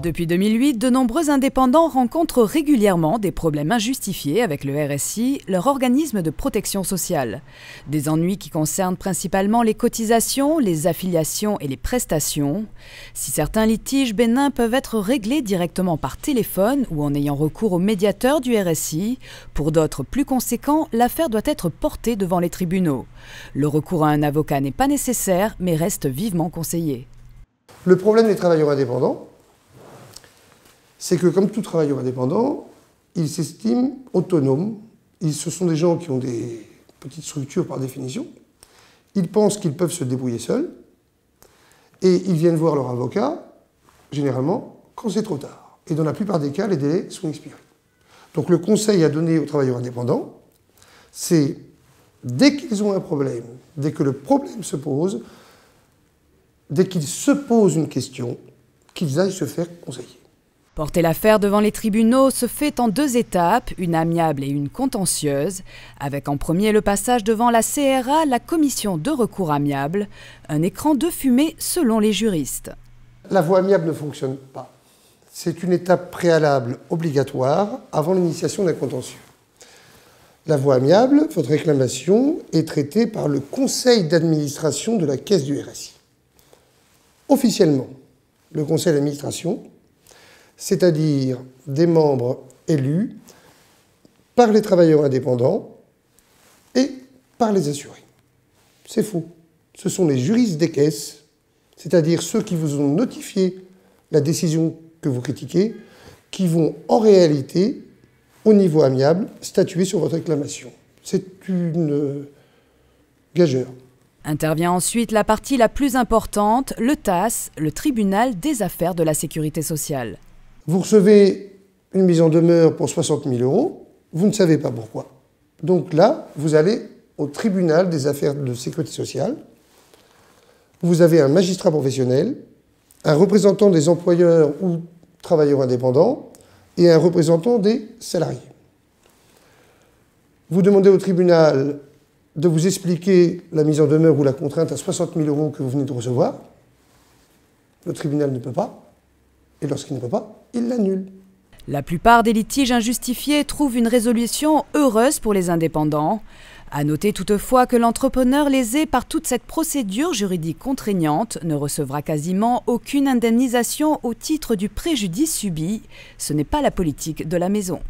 Depuis 2008, de nombreux indépendants rencontrent régulièrement des problèmes injustifiés avec le RSI, leur organisme de protection sociale. Des ennuis qui concernent principalement les cotisations, les affiliations et les prestations. Si certains litiges bénins peuvent être réglés directement par téléphone ou en ayant recours au médiateur du RSI, pour d'autres plus conséquents, l'affaire doit être portée devant les tribunaux. Le recours à un avocat n'est pas nécessaire, mais reste vivement conseillé. Le problème des travailleurs indépendants, c'est que comme tout travailleur indépendant, ils s'estiment autonomes. Ce sont des gens qui ont des petites structures par définition. Ils pensent qu'ils peuvent se débrouiller seuls. Et ils viennent voir leur avocat, généralement, quand c'est trop tard. Et dans la plupart des cas, les délais sont expirés. Donc le conseil à donner aux travailleurs indépendants, c'est dès qu'ils ont un problème, dès que le problème se pose, dès qu'ils se posent une question, qu'ils aillent se faire conseiller. Porter l'affaire devant les tribunaux se fait en deux étapes, une amiable et une contentieuse, avec en premier le passage devant la CRA, la commission de recours amiable, un écran de fumée selon les juristes. La voie amiable ne fonctionne pas. C'est une étape préalable obligatoire avant l'initiation d'un contentieux. La voie amiable, votre réclamation, est traitée par le conseil d'administration de la caisse du RSI. Officiellement, le conseil d'administration, c'est-à-dire des membres élus par les travailleurs indépendants et par les assurés. C'est faux. Ce sont les juristes des caisses, c'est-à-dire ceux qui vous ont notifié la décision que vous critiquez, qui vont en réalité, au niveau amiable, statuer sur votre réclamation. C'est une gageure. Intervient ensuite la partie la plus importante, le TAS, le tribunal des affaires de la sécurité sociale. Vous recevez une mise en demeure pour 60 000 €, vous ne savez pas pourquoi. Donc là, vous allez au tribunal des affaires de sécurité sociale. Vous avez un magistrat professionnel, un représentant des employeurs ou travailleurs indépendants et un représentant des salariés. Vous demandez au tribunal de vous expliquer la mise en demeure ou la contrainte à 60 000 € que vous venez de recevoir. Le tribunal ne peut pas. Et lorsqu'il ne peut pas, il l'annule. La plupart des litiges injustifiés trouvent une résolution heureuse pour les indépendants. À noter toutefois que l'entrepreneur lésé par toute cette procédure juridique contraignante ne recevra quasiment aucune indemnisation au titre du préjudice subi. Ce n'est pas la politique de la maison.